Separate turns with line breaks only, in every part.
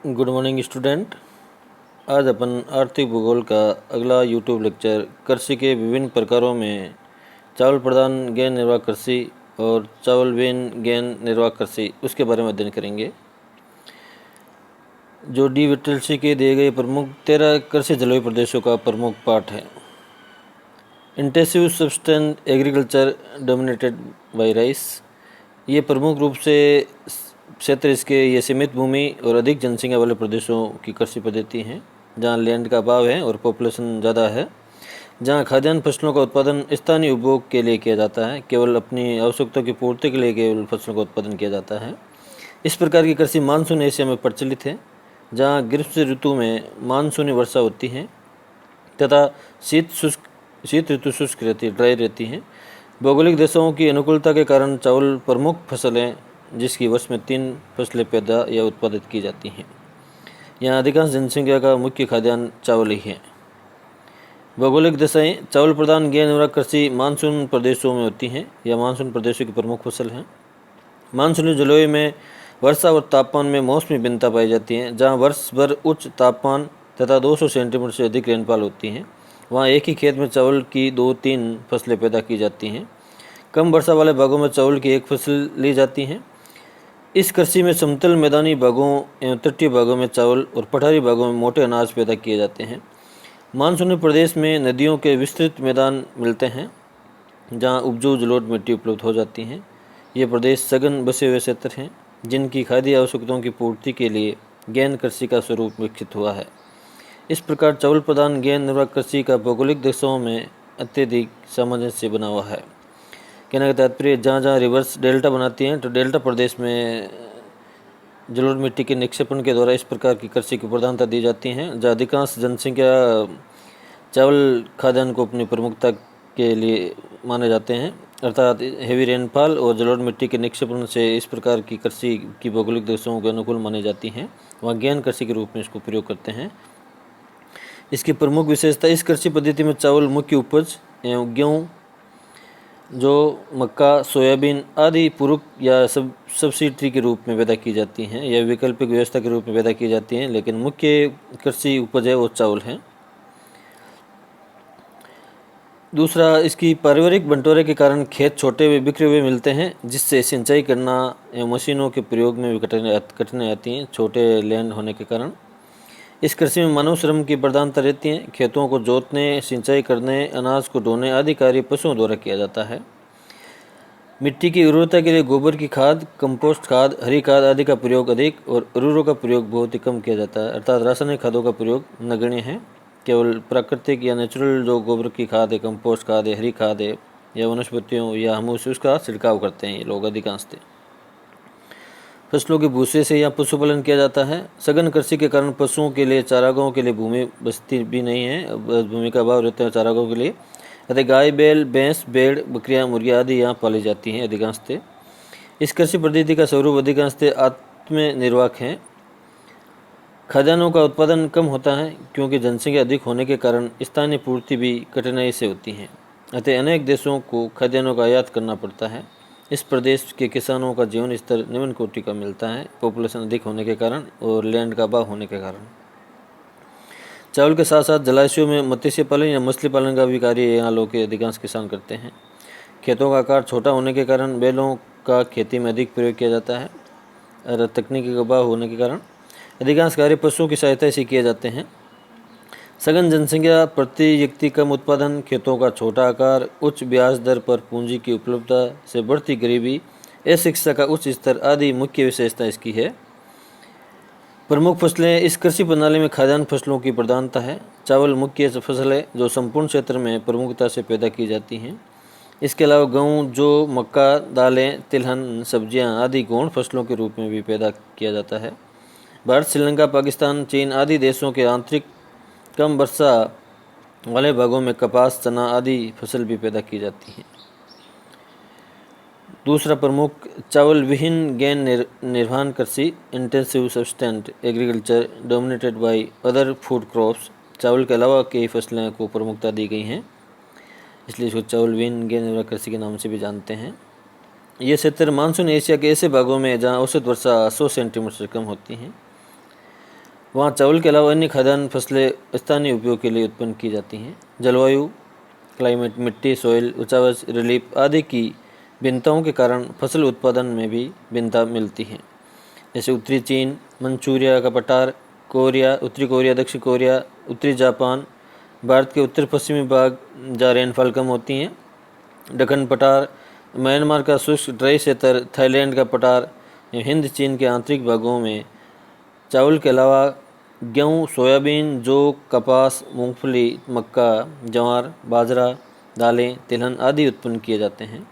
Good morning student. आज अपन आर्थिक भूगोल का अगला यूट्यूब लेक्चर कृषि के विभिन्न प्रकारों में चावल प्रधान गैर निर्वाह कृषि और चावल विहीन गैर निर्वाह कृषि उसके बारे में अध्ययन करेंगे, जो डी विटलसी के दिए गए प्रमुख 13 कृषि जलवायु प्रदेशों का प्रमुख पाठ है। Intensive substance agriculture dominated by rice, ये प्रमुख रूप से क्षेत्र इसके ये सीमित भूमि और अधिक जनसंख्या वाले प्रदेशों की कृषि पद्धति हैं, जहाँ लैंड का अभाव है और पॉपुलेशन ज़्यादा है, जहाँ खाद्यान्न फसलों का उत्पादन स्थानीय उपभोग के लिए किया जाता है, केवल अपनी आवश्यकताओं की पूर्ति के लिए केवल फसलों का उत्पादन किया जाता है। इस प्रकार की कृषि मानसून एशिया में प्रचलित है, जहाँ ग्रीष्म ऋतु में मानसूनी वर्षा होती है तथा शीत ऋतु शुष्क रहती ड्राई रहती है। भौगोलिक देशों की अनुकूलता के कारण चावल प्रमुख फसल है, जिसकी वर्ष में 3 फसलें पैदा या उत्पादित की जाती हैं। यहाँ अधिकांश जनसंख्या का मुख्य खाद्यान्न चावल ही है। भौगोलिक दशाएं चावल प्रधान गैर निर्वाह कृषि मानसून प्रदेशों में होती हैं। यह मानसून प्रदेशों की प्रमुख फसल है। मानसूनी जलवायु में वर्षा और तापमान में मौसमी भिन्नता पाई जाती है। जहाँ वर्ष भर उच्च तापमान तथा 200 सेंटीमीटर से अधिक रेनफॉल होती है, वहाँ एक ही खेत में चावल की 2-3 फसलें पैदा की जाती हैं। कम वर्षा वाले भागों में चावल की एक फसल ली जाती है। इस कृषि में समतल मैदानी भागों एवं तटीय भागों में चावल और पठारी भागों में मोटे अनाज पैदा किए जाते हैं। मानसूनी प्रदेश में नदियों के विस्तृत मैदान मिलते हैं, जहाँ उपजाऊ जलोढ़ मिट्टी उपलब्ध हो जाती हैं। ये प्रदेश सघन बसे हुए क्षेत्र हैं, जिनकी खाद्य आवश्यकताओं की पूर्ति के लिए गैन कृषि का स्वरूप विकसित हुआ है। इस प्रकार चावल प्रधान गैर निर्वाह कृषि का भौगोलिक देशों में अत्यधिक सामंजस्य बना हुआ है। कहने का तात्पर्य, जहाँ जहाँ रिवर्स डेल्टा बनाती हैं तो डेल्टा प्रदेश में जलोढ़ मिट्टी के निक्षेपण के द्वारा इस प्रकार की कृषि की प्रधानता दी जाती हैं, जहाँ अधिकांश जनसंख्या चावल खाद्यान्न को अपनी प्रमुखता के लिए माने जाते हैं, अर्थात हेवी रेनफॉल और जलोढ़ मिट्टी के निक्षेपण से इस प्रकार की कृषि की भौगोलिक देशों के अनुकूल मानी जाती हैं। वहाँ गैन कृषि के रूप में इसको प्रयोग करते हैं। इसकी प्रमुख विशेषता, इस कृषि पद्धति में चावल मुख्य उपज एवं गेहूँ, जो मक्का, सोयाबीन आदि पूरक या सब्सिडी के रूप में पैदा की जाती हैं या वैकल्पिक व्यवस्था के रूप में पैदा की जाती हैं, लेकिन मुख्य कृषि उपज है वो चावल है। दूसरा, इसकी पारिवारिक बंटवारे के कारण खेत छोटे व बिखरे हुए मिलते हैं, जिससे सिंचाई करना एवं मशीनों के प्रयोग में भी कठिनाई आती हैं, छोटे लैंड होने के कारण। इस कृषि में मानव श्रम की प्रधानता रहती है। खेतों को जोतने, सिंचाई करने, अनाज को ढोने आदि कार्य पशुओं द्वारा किया जाता है। मिट्टी की उर्वरता के लिए गोबर की खाद, कंपोस्ट खाद, हरी खाद आदि का प्रयोग अधिक और उर्वरकों का प्रयोग बहुत ही कम किया जाता है, अर्थात रासायनिक खादों का प्रयोग नगण्य है। केवल प्राकृतिक या नेचुरल जो गोबर की खाद है, कंपोस्ट खाद है, हरी खाद है या वनस्पतियों या हुमुस, उसका छिड़काव करते हैं ये लोग अधिकांशतः। फसलों के भूसे से यहाँ पशुपालन किया जाता है। सघन कृषि के कारण पशुओं के लिए चारागाहों के लिए भूमि बस्ती भी नहीं है, भूमि का अभाव रहता है चारागाहों के लिए। अतः गाय, बैल, भैंस, भेड़, बकरियाँ, मुर्गियाँ आदि यहाँ पाली जाती हैं अधिकांशतः। इस कृषि पद्धति का स्वरूप अधिकांशतः आत्मनिर्वाहक है। खाद्यान्नों का उत्पादन कम होता है, क्योंकि जनसंख्या अधिक होने के कारण स्थानीय पूर्ति भी कठिनाई से होती है। अतः अनेक देशों को खाद्यान्नों का आयात करना पड़ता है। इस प्रदेश के किसानों का जीवन स्तर निम्न कोटि का मिलता है, पॉपुलेशन अधिक होने के कारण और लैंड का अभाव होने के कारण। चावल के साथ साथ जलाशयों में मत्स्य पालन या मछली पालन का भी कार्य यहाँ लोग के अधिकांश किसान करते हैं। खेतों का आकार छोटा होने के कारण बैलों का खेती में अधिक प्रयोग किया जाता है और तकनीकी का अभाव होने के कारण अधिकांश कार्य पशुओं की सहायता से किए जाते हैं। सघन जनसंख्या, प्रति व्यक्ति कम उत्पादन, खेतों का छोटा आकार, उच्च ब्याज दर पर पूंजी की उपलब्धता से बढ़ती गरीबी, अशिक्षा का उच्च स्तर आदि मुख्य विशेषता इसकी है। प्रमुख फसलें, इस कृषि प्रणाली में खाद्यान्न फसलों की प्रधानता है। चावल मुख्य फसल है जो संपूर्ण क्षेत्र में प्रमुखता से पैदा की जाती हैं। इसके अलावा गेहूँ, जौ, मक्का, दालें, तिलहन, सब्जियां आदि गौण फसलों के रूप में भी पैदा किया जाता है। भारत, श्रीलंका, पाकिस्तान, चीन आदि देशों के आंतरिक कम वर्षा वाले भागों में कपास, चना आदि फसल भी पैदा की जाती हैं। दूसरा प्रमुख, चावल विहीन गैर निर्वाहन कृषि, intensive substance agriculture dominated by other food crops. चावल के अलावा कई फसलें को प्रमुखता दी गई हैं, इसलिए इसको चावल विहीन गैर निर्वाह कृषि के नाम से भी जानते हैं। ये क्षेत्र मानसून एशिया के ऐसे भागों में जहाँ औसत वर्षा 100 सेंटीमीटर से कम होती है। वहाँ चावल के अलावा अन्य खाद्यान्न फसलें स्थानीय उपयोग के लिए उत्पन्न की जाती हैं। जलवायु, क्लाइमेट, मिट्टी, सॉइल, उचावच, रिलीफ आदि की भिन्नताओं के कारण फसल उत्पादन में भी भिन्नता मिलती है। जैसे उत्तरी चीन, मंचूरिया का पठार, कोरिया, उत्तरी कोरिया, दक्षिण कोरिया, उत्तरी जापान, भारत के उत्तर पश्चिमी भाग जहाँ रेनफॉल कम होती हैं, दक्कन पठार, म्यांमार का शुष्क ड्राई क्षेत्र, थाईलैंड का पठार, हिंद चीन के आंतरिक भागों में चावल के अलावा गेहूँ, सोयाबीन, जौ, कपास, मूंगफली, मक्का, ज्वार, बाजरा, दालें, तिलहन आदि उत्पन्न किए जाते हैं।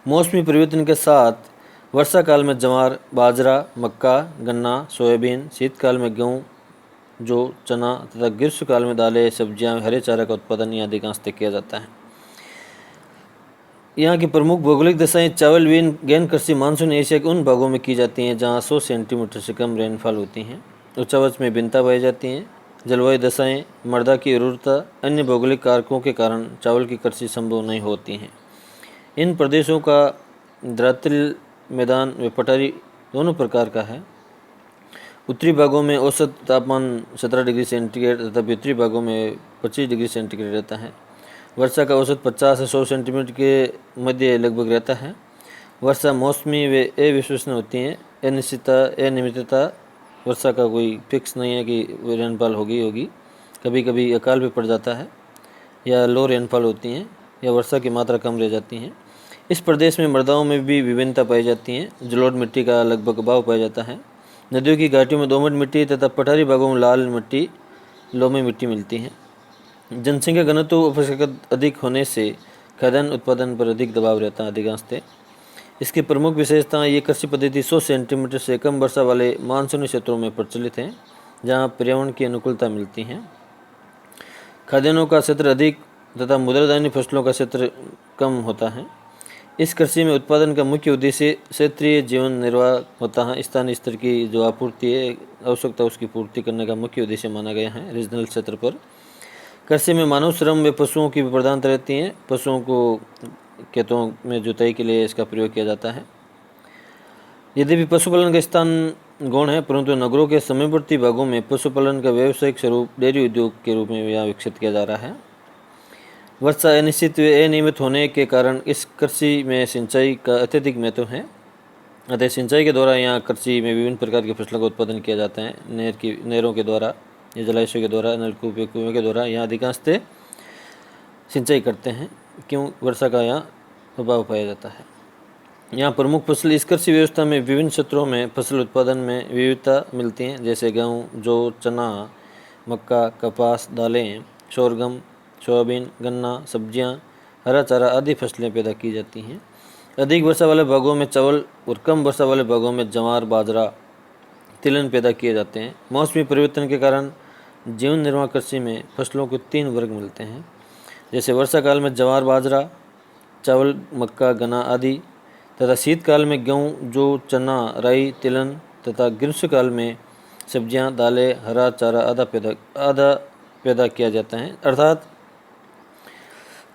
मौसमी परिवर्तन के साथ वर्षा काल में ज्वार, बाजरा, मक्का, गन्ना, सोयाबीन, शीतकाल में गेहूँ, जौ, चना तथा ग्रीष्मकाल में दालें, सब्जियां, हरे चारा का उत्पादन यहाँ अधिकांशतः किया जाता है। यहाँ की प्रमुख भौगोलिक दशाएं चावल बीन गहन कृषि मानसून एशिया के उन भागों में की जाती हैं जहाँ 100 सेंटीमीटर से कम रेनफॉल होती हैं। उच्चावच में भिन्नता पाई जाती हैं। जलवायु दशाएं, मृदा की उर्वरता, अन्य भौगोलिक कारकों के कारण चावल की कृषि संभव नहीं होती हैं। इन प्रदेशों का द्रातिल मैदान व पठारी दोनों प्रकार का है। उत्तरी भागों में औसत तापमान 17 डिग्री सेंटीग्रेड तथा उत्तरी भागों में 25 डिग्री सेंटीग्रेड रहता है। वर्षा का औसत 50 से 100 सेंटीमीटर के मध्य लगभग रहता है। वर्षा मौसमी व अविश्वसनीय होती है। अनियमितता वर्षा का कोई फिक्स नहीं है कि रेनफॉल होगी। कभी कभी अकाल भी पड़ जाता है या लो रेनफॉल होती हैं या वर्षा की मात्रा कम रह जाती है। इस प्रदेश में मृदाओं में भी विभिन्नता पाई जाती है। जलोढ़ मिट्टी का लगभग अभाव पाया जाता है। नदियों की घाटियों में दोमट मिट्टी तथा पठारी भागों में लाल मिट्टी, लोमी मिट्टी मिलती है। जनसंख्या घनत्व अपेक्षाकृत अधिक होने से खाद्यान्न उत्पादन पर अधिक दबाव रहता है अधिकांशतः। इसकी प्रमुख विशेषताएं ये कृषि पद्धति 100 सेंटीमीटर से कम वर्षा वाले मानसूनी क्षेत्रों में प्रचलित है जहां पर्यावरण की अनुकूलता मिलती है। खाद्यान्नों का क्षेत्र अधिक तथा मुद्रादानी फसलों का क्षेत्र कम होता है। इस कृषि में उत्पादन का मुख्य उद्देश्य क्षेत्रीय जीवन निर्वाह होता है। स्थानीय स्तर की जो आपूर्ति है, आवश्यकता उसकी पूर्ति करने का मुख्य उद्देश्य माना गया है रीजनल क्षेत्र पर। कृषि में मानव श्रम व पशुओं की भी प्रधानता रहती है। पशुओं को खेतों में जुताई के लिए इसका प्रयोग किया जाता है। यद्यपि पशुपालन का स्थान गौण है, परंतु नगरों के समीपवर्ती भागों में पशुपालन का व्यावसायिक स्वरूप डेयरी उद्योग के रूप में यहाँ विकसित किया जा रहा है। वर्षा अनिश्चित व अनियमित होने के कारण इस कृषि में सिंचाई का अत्यधिक महत्व है। अतः सिंचाई के द्वारा यहाँ कृषि में विभिन्न प्रकार की फसलों का उत्पादन किया जाता है। नहरों के द्वारा या जलाशयों के द्वारा, नलकूप या कुएं के द्वारा यहाँ अधिकांशतः सिंचाई करते हैं। क्यों? वर्षा का यहाँ अभाव पाया जाता है। यहाँ प्रमुख फसल इस कृषि व्यवस्था में विभिन्न क्षेत्रों में फसल उत्पादन में विविधता मिलती है, जैसे गेहूँ, जौ, चना, मक्का, कपास, दालें, शोरगम, सोयाबीन, गन्ना, सब्जियाँ, हरा चारा आदि फसलें पैदा की जाती हैं। अधिक वर्षा वाले भागों में चावल और कम वर्षा वाले भागों में ज्वार, बाजरा, तिलहन पैदा किए जाते हैं। मौसमी परिवर्तन के कारण जीवन निर्वाह कृषि में फसलों को 3 वर्ग मिलते हैं, जैसे वर्षा काल में ज्वार, बाजरा, चावल, मक्का, गन्ना आदि तथा शीतकाल में गेहूँ, जौ, चना, राई, तिलहन तथा ग्रीष्मकाल में सब्जियां, दालें, हरा चारा आधा पैदा किया जाता है। अर्थात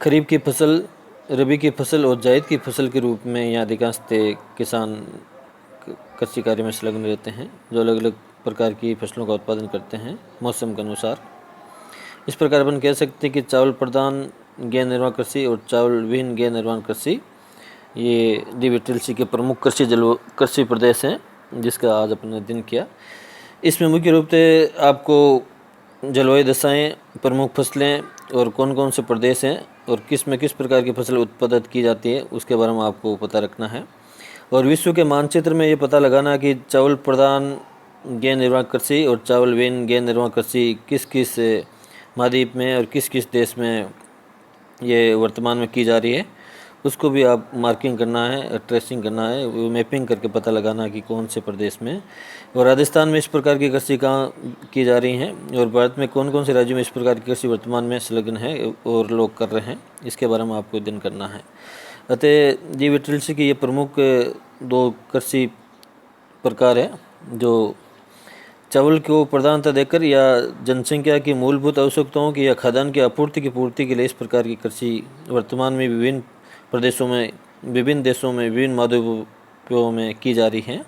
खरीफ की फसल, रबी की फसल और जायद की फसल के रूप में यहाँ अधिकांशतः किसान कृषि कार्य में संलग्न रहते हैं, जो अलग अलग प्रकार की फसलों का उत्पादन करते हैं मौसम के अनुसार। इस प्रकार अपन कह सकते हैं कि चावल प्रधान गेहूं निर्वाह कृषि और चावल विहीन गेहूं निर्वाह कृषि ये DVTLC के प्रमुख कृषि प्रदेश हैं, जिसका आज अपने अध्ययन किया। इसमें मुख्य रूप से आपको जलवायु दशाएं, प्रमुख फसलें और कौन कौन से प्रदेश हैं और किस में किस प्रकार की फसल उत्पादित की जाती है उसके बारे में आपको पता रखना है। और विश्व के मानचित्र में ये पता लगाना कि चावल प्रधान गेहूं निर्वाह कृषि और चावल विहीन गेहूं निर्वाह कृषि किस किस महाद्वीप में और किस किस देश में ये वर्तमान में की जा रही है, उसको भी आप मार्किंग करना है, ट्रेसिंग करना है, वो मैपिंग करके पता लगाना है कि कौन से प्रदेश में। और राजस्थान में इस प्रकार की कृषि कहाँ की जा रही हैं और भारत में कौन कौन से राज्यों में इस प्रकार की कृषि वर्तमान में संलग्न है और लोग कर रहे हैं, इसके बारे में आपको अध्ययन करना है। अतः DVTLC की ये प्रमुख 2 कृषि प्रकार है जो चावल को प्रधानता देकर या जनसंख्या की मूलभूत आवश्यकताओं की या खाद्यान्न की आपूर्ति की पूर्ति के लिए इस प्रकार की कृषि वर्तमान में विभिन्न देशों में, विभिन्न महाद्वीपों में की जा रही है।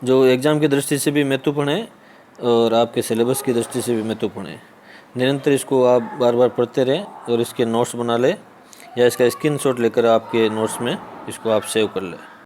जो एग्ज़ाम की दृष्टि से भी महत्वपूर्ण है और आपके सिलेबस की दृष्टि से भी महत्वपूर्ण है। निरंतर इसको आप बार बार पढ़ते रहें और इसके नोट्स बना लें या इसका स्क्रीनशॉट लेकर आपके नोट्स में इसको आप सेव कर लें।